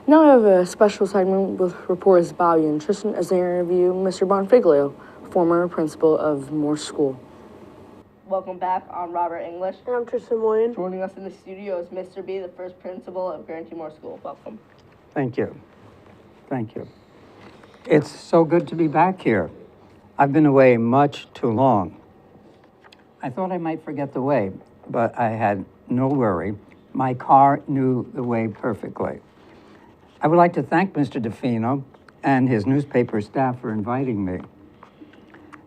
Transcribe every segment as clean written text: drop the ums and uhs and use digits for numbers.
Now I have a special segment with reporters Mawyin and Tristan as they interview Mr. Buonfiglio, former principal of Morse School. Welcome back. I'm Robert English. And I'm Tristan Mawyin. Joining us in the studio is Mr. B, the first principal of Morse School. Welcome. Thank you. Thank you. It's so good to be back here. I've been away much too long. I thought I might forget the way, but I had no worry. My car knew the way perfectly. I would like to thank Mr. DeFino and his newspaper staff for inviting me.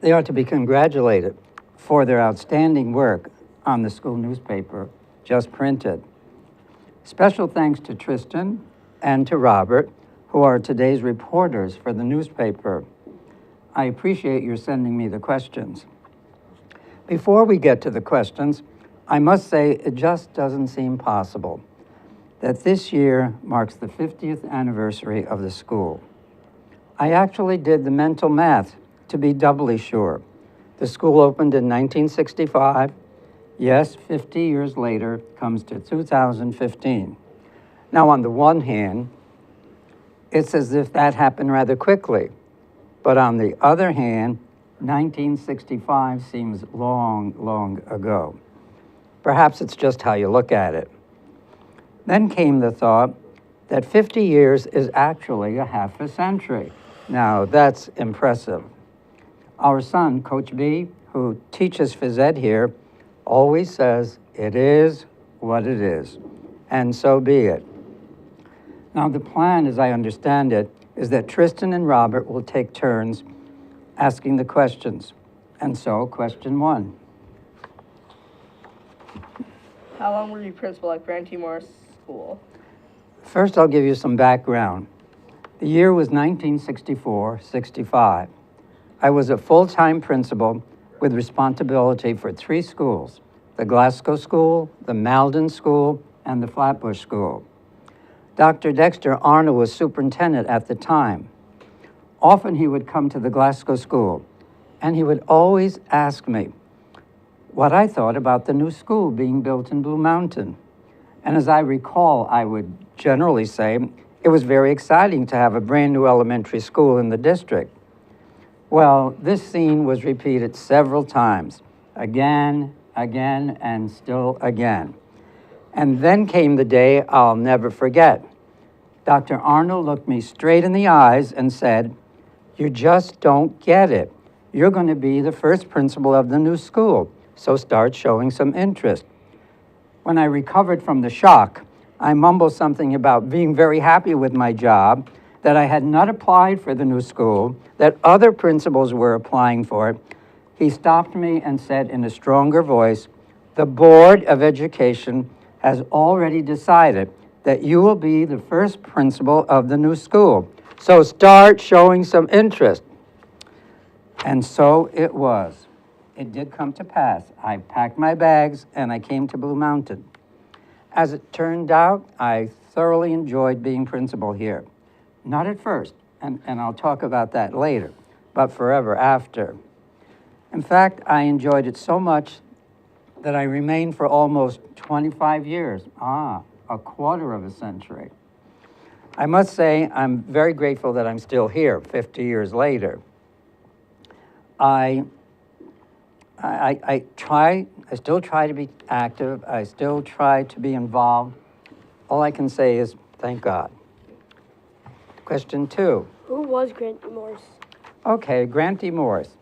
They are to be congratulated for their outstanding work on the school newspaper just printed. Special thanks to Tristan and to Robert, who are today's reporters for the newspaper. I appreciate your sending me the questions. Before we get to the questions, I must say it just doesn't seem possible that this year marks the 50th anniversary of the school. I actually did the mental math to be doubly sure. The school opened in 1965. Yes, 50 years later comes to 2015. Now, on the one hand, it's as if that happened rather quickly. But on the other hand, 1965 seems long, long ago. Perhaps it's just how you look at it. Then came the thought that 50 years is actually a half a century. Now, that's impressive. Our son, Coach B, who teaches phys ed here, always says, it is what it is, and so be it. Now, the plan, as I understand it, is that Tristan and Robert will take turns asking the questions. And so, question one. How long were you principal at Morse School? First, I'll give you some background. The year was 1964-65. I was a full-time principal with responsibility for 3 schools, the Glasgow School, the Malden School, and the Flatbush School. Dr. Dexter Arnold was superintendent at the time. Often he would come to the Glasgow School, and he would always ask me what I thought about the new school being built in Blue Mountain. And as I recall, I would generally say it was very exciting to have a brand new elementary school in the district. Well, this scene was repeated several times, again, and still again. And then came the day I'll never forget. Dr. Arnold looked me straight in the eyes and said, "You just don't get it. You're going to be the first principal of the new school, so start showing some interest." When I recovered from the shock, I mumbled something about being very happy with my job, that I had not applied for the new school, that other principals were applying for it. He stopped me and said in a stronger voice, "The Board of Education has already decided that you will be the first principal of the new school, so start showing some interest." And so it was. It did come to pass. I packed my bags and I came to Blue Mountain. As it turned out, I thoroughly enjoyed being principal here. Not at first, and I'll talk about that later, but forever after. In fact, I enjoyed it so much that I remained for almost 25 years. A quarter of a century. I must say I'm very grateful that I'm still here 50 years later. I still try to be active. I still try to be involved. All I can say is, thank God. Question 2. Who was Grant Morse? Okay, Grant D. Morse.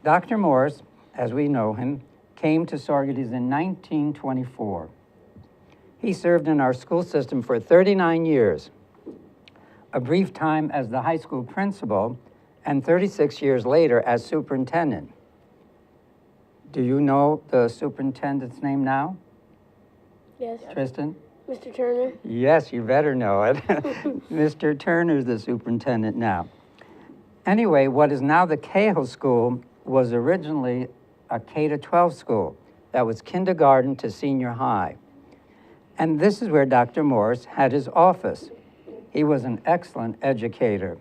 Dr. Morse, as we know him, came to Saugerties in 1924. He served in our school system for 39 years, a brief time as the high school principal, and 36 years later as superintendent. Do you know the superintendent's name now, Yes. Tristan? Mr. Turner? Yes, you better know it. Mr. Turner's the superintendent now. Anyway, what is now the Cahill School was originally a K-12 school that was kindergarten to senior high. And this is where Dr. Morse had his office. He was an excellent educator,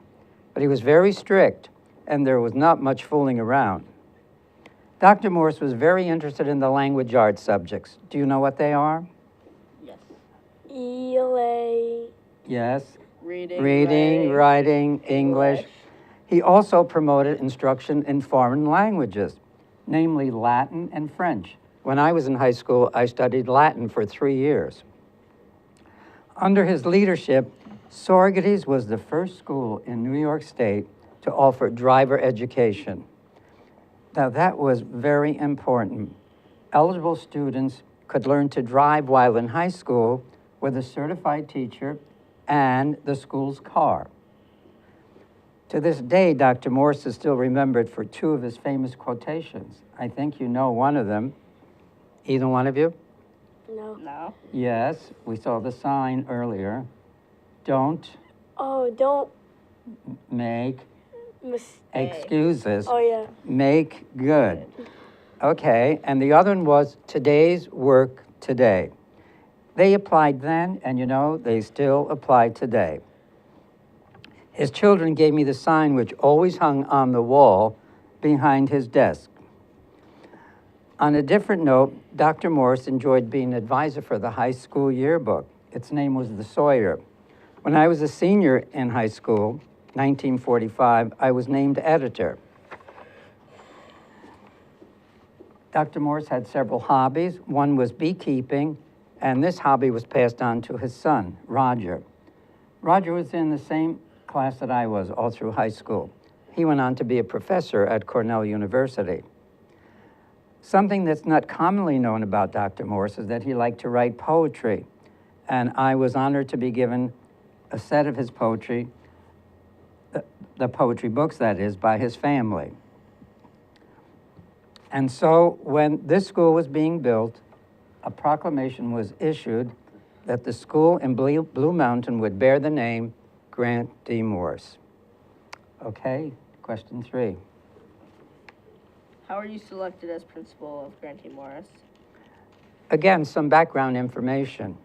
but he was very strict, and there was not much fooling around. Dr. Morse was very interested in the language arts subjects. Do you know what they are? Yes. ELA. Yes. Reading, writing, English. He also promoted instruction in foreign languages, namely Latin and French. When I was in high school, I studied Latin for 3 years. Under his leadership, Sorgetes was the first school in New York State to offer driver education. Now, that was very important. Eligible students could learn to drive while in high school with a certified teacher and the school's car. To this day, Dr. Morse is still remembered for 2 of his famous quotations. I think you know one of them. Either one of you? No. No. Yes, we saw the sign earlier. Don't Oh, don't make mistake. excuses. Oh, yeah. Make good. Okay, and the other one was today's work today. They applied then, and you know, they still apply today. His children gave me the sign which always hung on the wall behind his desk. On a different note, Dr. Morse enjoyed being advisor for the high school yearbook. Its name was the Sawyer. When I was a senior in high school, 1945, I was named editor. Dr. Morse had several hobbies. One was beekeeping, and this hobby was passed on to his son, Roger. Roger was in the same class that I was all through high school. He went on to be a professor at Cornell University. Something that's not commonly known about Dr. Morse is that he liked to write poetry, and I was honored to be given a set of his poetry, the poetry books, that is, by his family. And so when this school was being built, a proclamation was issued that the school in Blue Mountain would bear the name Grant D. Morse. Okay, question 3. How are you selected as principal of Grant T. Morris? Again, some background information.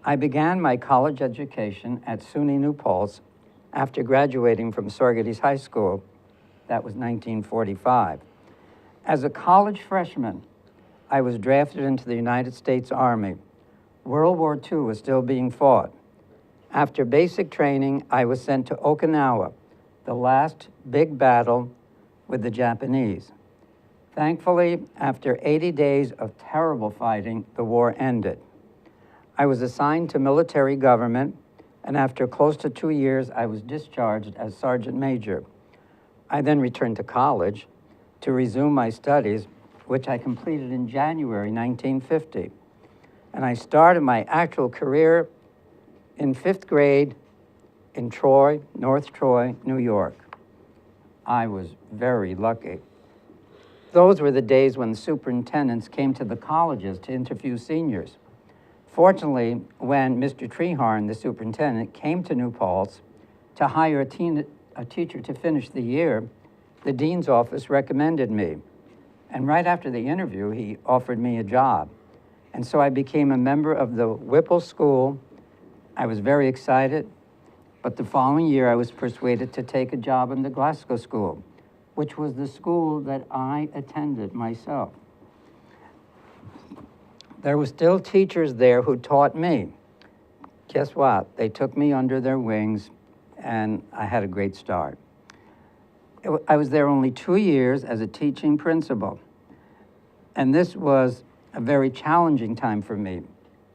I began my college education at SUNY New Paltz after graduating from Sorgetes High School. That was 1945. As a college freshman, I was drafted into the United States Army. World War II was still being fought. After basic training, I was sent to Okinawa, the last big battle with the Japanese. Thankfully, after 80 days of terrible fighting, the war ended. I was assigned to military government, and after close to 2 years, I was discharged as sergeant major. I then returned to college to resume my studies, which I completed in January 1950. And I started my actual career in 5th grade in Troy, North Troy, New York. I was very lucky. Those were the days when superintendents came to the colleges to interview seniors. Fortunately, when Mr. Treharn, the superintendent, came to New Paltz to hire a teacher to finish the year, the dean's office recommended me. And right after the interview, he offered me a job. And so I became a member of the Whipple School. I was very excited, but the following year I was persuaded to take a job in the Glasgow School, which was the school that I attended myself. There were still teachers there who taught me. Guess what? They took me under their wings, and I had a great start. I was there only 2 years as a teaching principal, and this was a very challenging time for me.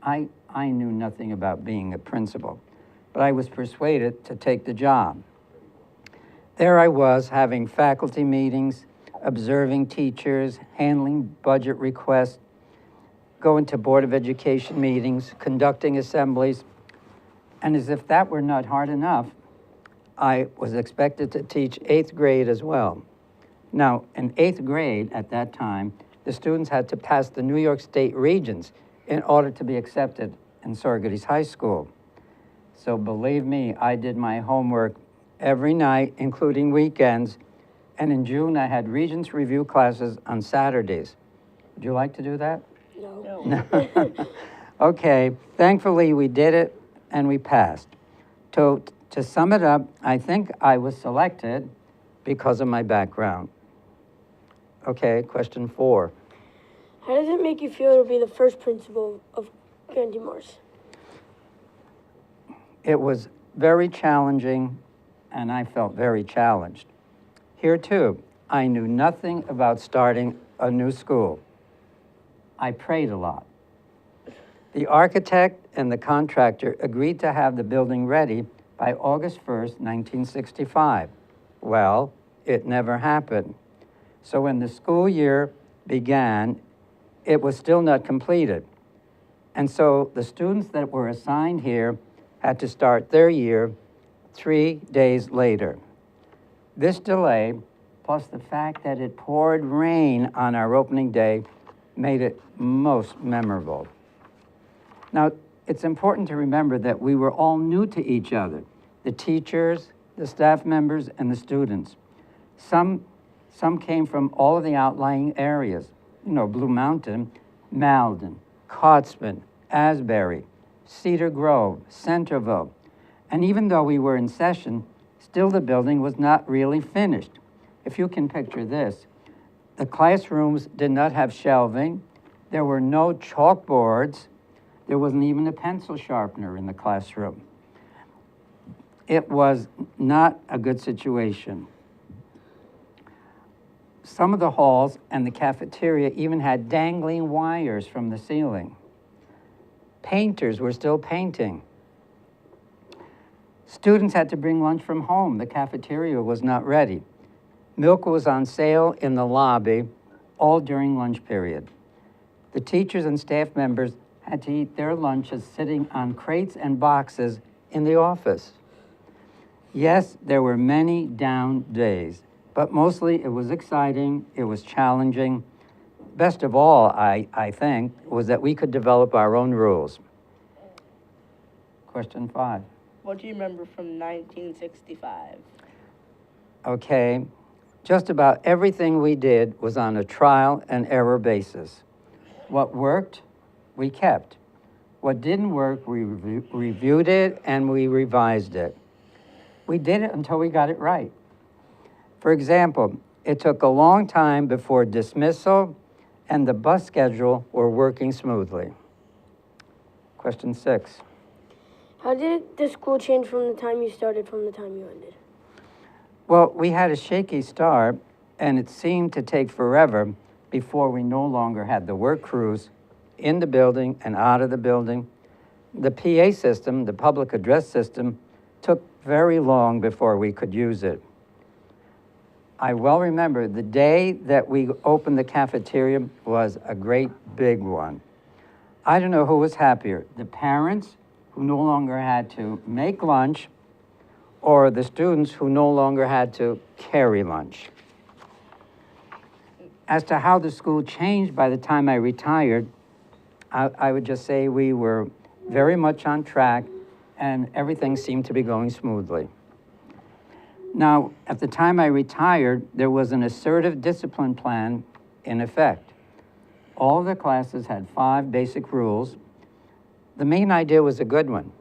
I knew nothing about being a principal, but I was persuaded to take the job. There I was having faculty meetings, observing teachers, handling budget requests, going to Board of Education meetings, conducting assemblies, and as if that were not hard enough, I was expected to teach 8th grade as well. Now, in 8th grade at that time, the students had to pass the New York State Regents in order to be accepted in Saugerties High School. So believe me, I did my homework every night, including weekends, and in June I had Regents review classes on Saturdays. Would you like to do that? No. No. Okay, thankfully we did it and we passed. To sum it up, I think I was selected because of my background. Okay, question 4. How does it make you feel to be the first principal of Grantee Morse? It was very challenging, and I felt very challenged. Here, too, I knew nothing about starting a new school. I prayed a lot. The architect and the contractor agreed to have the building ready by August 1st, 1965. Well, it never happened. So when the school year began, it was still not completed. And so the students that were assigned here had to start their year 3 days later. This delay, plus the fact that it poured rain on our opening day, made it most memorable. Now, it's important to remember that we were all new to each other, the teachers, the staff members, and the students. Some came from all of the outlying areas, Blue Mountain, Malden, Cotsman, Asbury, Cedar Grove, Centerville. And even though we were in session, still the building was not really finished. If you can picture this, the classrooms did not have shelving, there were no chalkboards, there wasn't even a pencil sharpener in the classroom. It was not a good situation. Some of the halls and the cafeteria even had dangling wires from the ceiling. Painters were still painting. Students had to bring lunch from home. The cafeteria was not ready. Milk was on sale in the lobby, all during lunch period. The teachers and staff members had to eat their lunches sitting on crates and boxes in the office. Yes, there were many down days, but mostly it was exciting, it was challenging. Best of all, I think, was that we could develop our own rules. Question 5. What do you remember from 1965? Okay, just about everything we did was on a trial and error basis. What worked, we kept. What didn't work, we reviewed it and we revised it. We did it until we got it right. For example, it took a long time before dismissal and the bus schedule were working smoothly. Question 6. How did the school change from the time you started from the time you ended? Well, we had a shaky start, and it seemed to take forever before we no longer had the work crews in the building and out of the building. The PA system, the public address system, took very long before we could use it. I well remember the day that we opened the cafeteria was a great big one. I don't know who was happier, the parents who no longer had to make lunch or the students who no longer had to carry lunch. As to how the school changed by the time I retired, I would just say we were very much on track and everything seemed to be going smoothly. Now, at the time I retired, there was an assertive discipline plan in effect. All the classes had 5 basic rules. The main idea was a good one.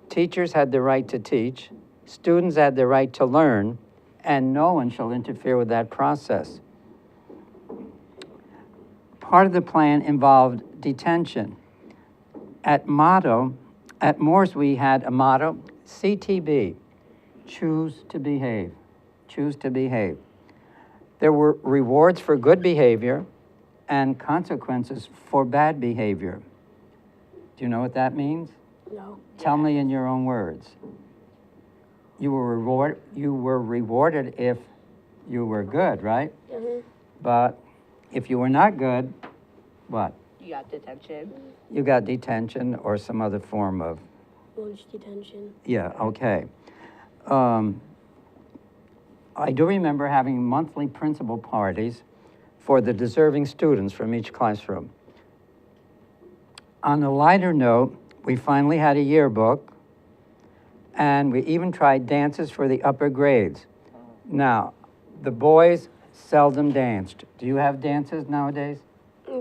Teachers had the right to teach, students had the right to learn, and no one shall interfere with that process. Part of the plan involved detention. At Morse, we had a motto, CTB, choose to behave, choose to behave. There were rewards for good behavior and consequences for bad behavior. Do you know what that means? No. Tell me in your own words. You were rewarded if you were good, right? Mm-hmm. But if you were not good, what? You got detention. You got detention or some other form of... Lunch detention. Yeah, okay. I do remember having monthly principal parties for the deserving students from each classroom. On a lighter note, we finally had a yearbook, and we even tried dances for the upper grades. Now, the boys seldom danced. Do you have dances nowadays?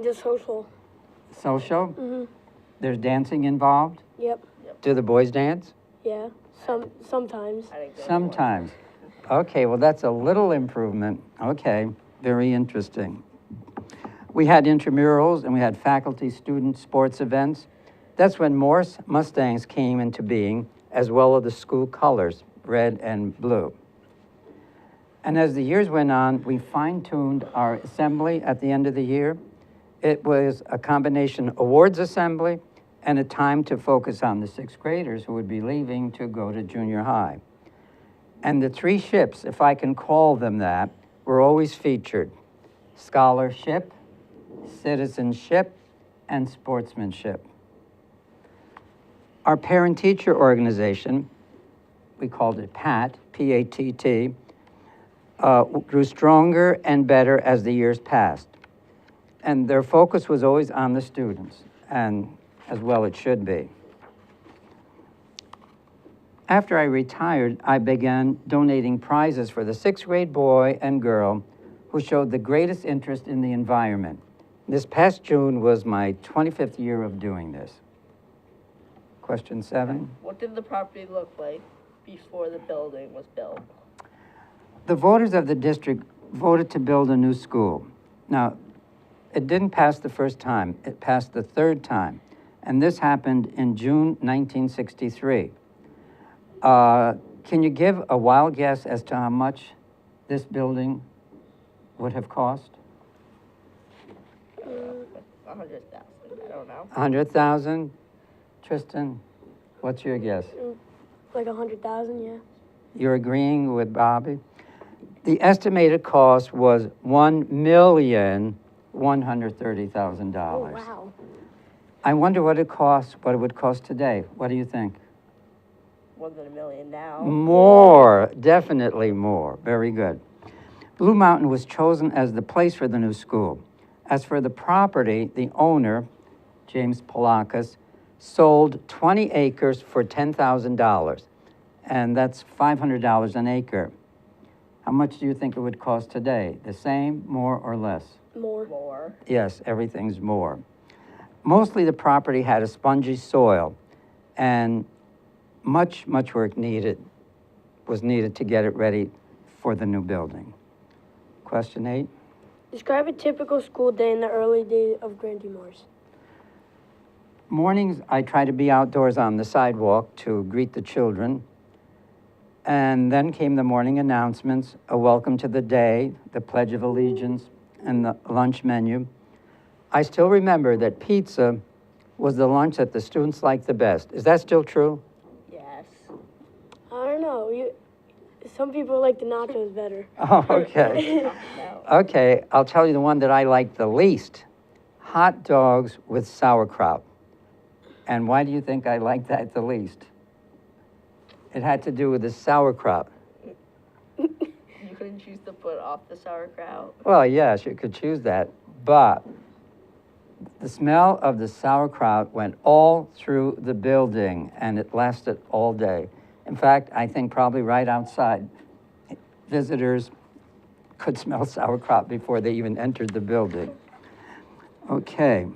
Just social. Social? Mm-hmm. There's dancing involved? Yep. Do the boys dance? Yeah. Sometimes. I didn't go to Sometimes. Okay, well, that's a little improvement. Okay, very interesting. We had intramurals and we had faculty-student sports events. That's when Morse Mustangs came into being, as well as the school colors, red and blue. And as the years went on, we fine-tuned our assembly at the end of the year. It was a combination awards assembly and a time to focus on the sixth graders who would be leaving to go to junior high. And the three ships, if I can call them that, were always featured: scholarship, citizenship, and sportsmanship. Our parent-teacher organization, we called it PAT, P-A-T-T, grew stronger and better as the years passed. And their focus was always on the students, and as well it should be. After I retired, I began donating prizes for the sixth grade boy and girl who showed the greatest interest in the environment. This past June was my 25th year of doing this. Question 7. What did the property look like before the building was built? The voters of the district voted to build a new school. Now, it didn't pass the first time, it passed the third time, and this happened in June 1963. Can you give a wild guess as to how much this building would have cost? 100,000. I don't know. 100,000? Tristan, what's your guess? Like 100,000, yeah. You're agreeing with Bobby? The estimated cost was $1,130,000. Oh, wow. I wonder what it would cost today. What do you think? More than $1 million now. More, definitely more. Very good. Blue Mountain was chosen as the place for the new school. As for the property, the owner, James Polakis, sold 20 acres for $10,000, and that's $500 an acre. How much do you think it would cost today? The same, more, or less? More. Yes, everything's more. Mostly the property had a spongy soil, and much work was needed to get it ready for the new building. Question 8. Describe a typical school day in the early days of Grandee Morse. Mornings, I try to be outdoors on the sidewalk to greet the children. And then came the morning announcements, a welcome to the day, the Pledge of Allegiance, and the lunch menu. I still remember that pizza was the lunch that the students liked the best. Is that still true? Yes. I don't know. Some people like the nachos better. Oh, okay. No. Okay, I'll tell you the one that I liked the least. Hot dogs with sauerkraut. And why do you think I liked that the least? It had to do with the sauerkraut. You couldn't choose to put off the sauerkraut. Well, yes, you could choose that, but the smell of the sauerkraut went all through the building, and it lasted all day. In fact, I think probably right outside, visitors could smell sauerkraut before they even entered the building. Okay.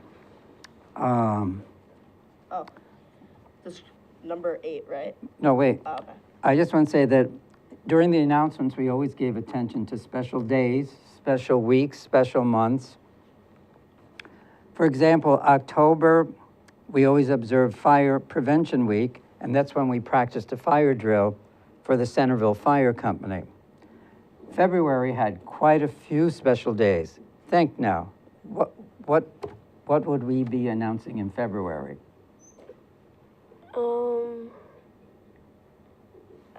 This number 8, right? No, wait. Oh, okay. I just want to say that during the announcements, we always gave attention to special days, special weeks, special months. For example, October, we always observe Fire Prevention Week, and that's when we practiced a fire drill for the Centerville Fire Company. February had quite a few special days. Think now, what would we be announcing in February? I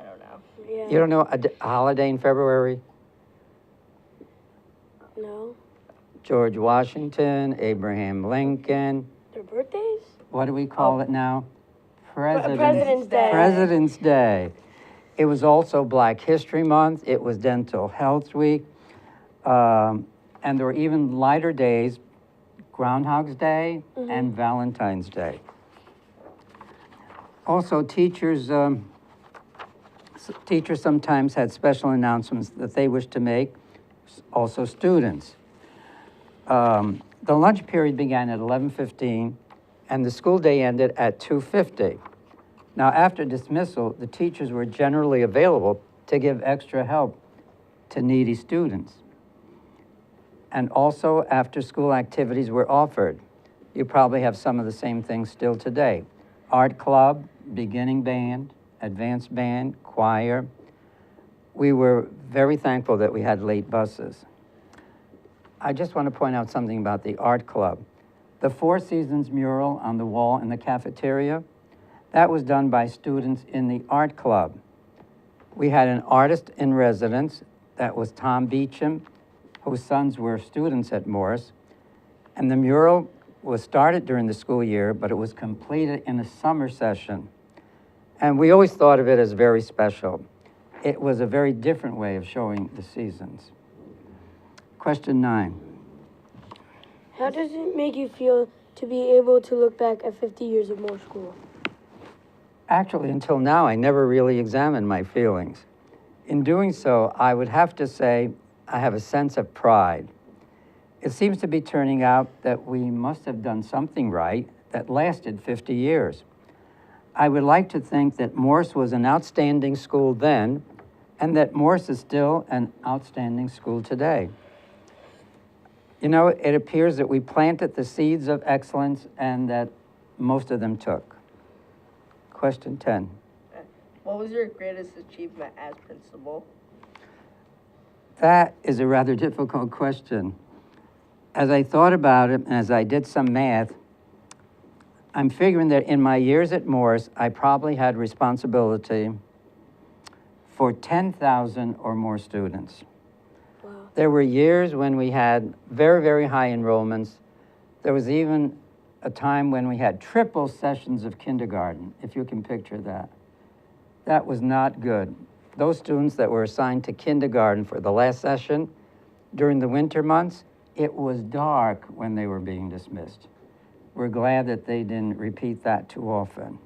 don't know. Yeah. You don't know a holiday in February? No. George Washington, Abraham Lincoln. Their birthdays? What do we call it now? President's Day. President's Day. It was also Black History Month. It was Dental Health Week. And there were even lighter days, Groundhog's Day and Valentine's Day. Also, teachers sometimes had special announcements that they wished to make, also students. The lunch period began at 11:15, and the school day ended at 2:50. Now, after dismissal, the teachers were generally available to give extra help to needy students. And also, after-school activities were offered. You probably have some of the same things still today. Art club, beginning band, advanced band, choir. We were very thankful that we had late buses. I just want to point out something about the art club. The Four Seasons mural on the wall in the cafeteria, that was done by students in the art club. We had an artist in residence, that was Tom Beecham, whose sons were students at Morse, and the mural was started during the school year, but it was completed in a summer session. And we always thought of it as very special. It was a very different way of showing the seasons. Question 9. How does it make you feel to be able to look back at 50 years of Morse School? Actually, until now, I never really examined my feelings. In doing so, I would have to say I have a sense of pride. It seems to be turning out that we must have done something right that lasted 50 years. I would like to think that Morse was an outstanding school then, and that Morse is still an outstanding school today. You know, it appears that we planted the seeds of excellence and that most of them took. Question 10. What was your greatest achievement as principal? That is a rather difficult question. As I thought about it and as I did some math, I'm figuring that in my years at Morse, I probably had responsibility for 10,000 or more students. Wow. There were years when we had very, very high enrollments. There was even a time when we had triple sessions of kindergarten, if you can picture that. That was not good. Those students that were assigned to kindergarten for the last session, during the winter months, it was dark when they were being dismissed. We're glad that they didn't repeat that too often.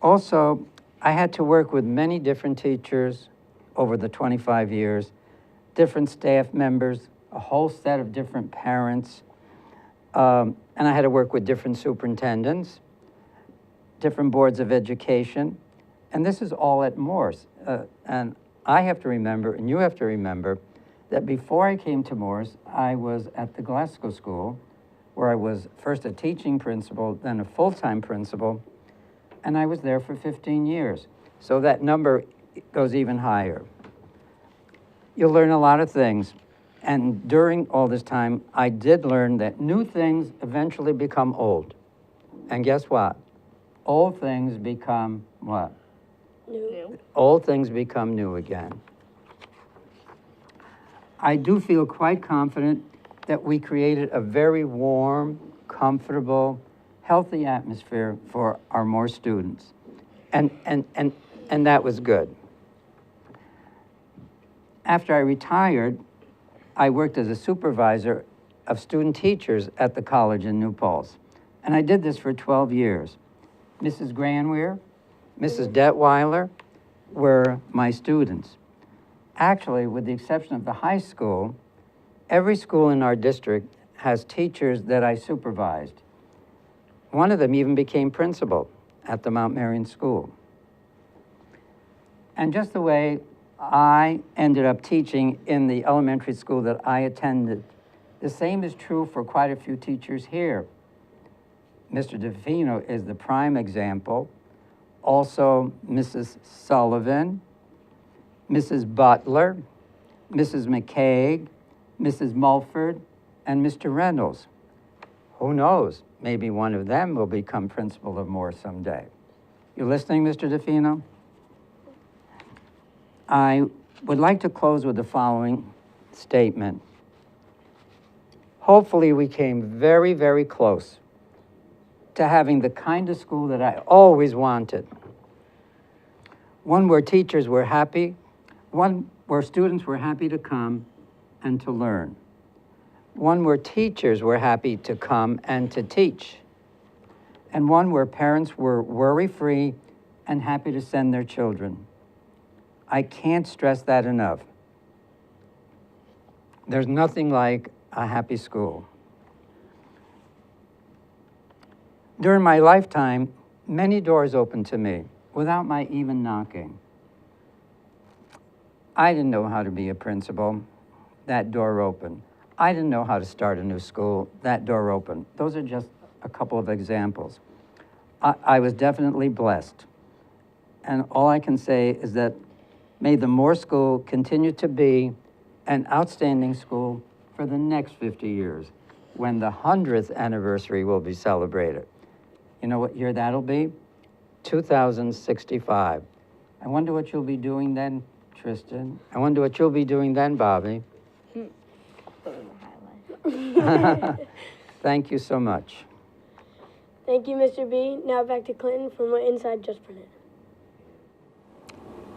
Also, I had to work with many different teachers over the 25 years, different staff members, a whole set of different parents, and I had to work with different superintendents, different boards of education, and this is all at Morse. And I have to remember, and you have to remember, that before I came to Morse, I was at the Glasgow School, where I was first a teaching principal, then a full-time principal, and I was there for 15 years. So that number goes even higher. You'll learn a lot of things, and during all this time, I did learn that new things eventually become old. And guess what? Old things become what? New. Old things become new again. I do feel quite confident that we created a very warm, comfortable, healthy atmosphere for our Morse students. And that was good. After I retired, I worked as a supervisor of student teachers at the college in New Paltz. And I did this for 12 years. Mrs. Granweir, Mrs. Detweiler were my students. Actually, with the exception of the high school, every school in our district has teachers that I supervised. One of them even became principal at the Mount Marion School. And just the way I ended up teaching in the elementary school that I attended, the same is true for quite a few teachers here. Mr. DeFino is the prime example. Also, Mrs. Sullivan, Mrs. Butler, Mrs. McCaig, Mrs. Mulford, and Mr. Reynolds. Who knows? Maybe one of them will become principal of Morse someday. You listening, Mr. DeFino? I would like to close with the following statement. Hopefully, we came very, very close to having the kind of school that I always wanted. One where teachers were happy, one where students were happy to come and to learn. One where teachers were happy to come and to teach. And one where parents were worry-free and happy to send their children. I can't stress that enough. There's nothing like a happy school. During my lifetime, many doors opened to me without my even knocking. I didn't know how to be a principal. That door opened. I didn't know how to start a new school. That door opened. Those are just a couple of examples. I was definitely blessed. And all I can say is that may the Morse School continue to be an outstanding school for the next 50 years, when the 100th anniversary will be celebrated. You know what year that'll be? 2065. I wonder what you'll be doing then, Tristan. I wonder what you'll be doing then, Bobby. Thank you so much. Thank you, Mr. B. Now back to Clinton from Inside Just Print.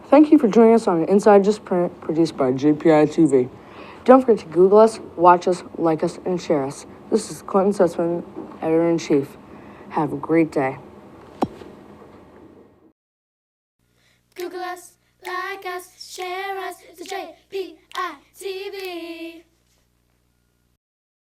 Thank you for joining us on Inside Just Print, produced by JPI TV. Don't forget to Google us, watch us, like us, and share us. This is Clinton Sussman, Editor-in-Chief. Have a great day. Google us, like us, share us. It's a JPI TV.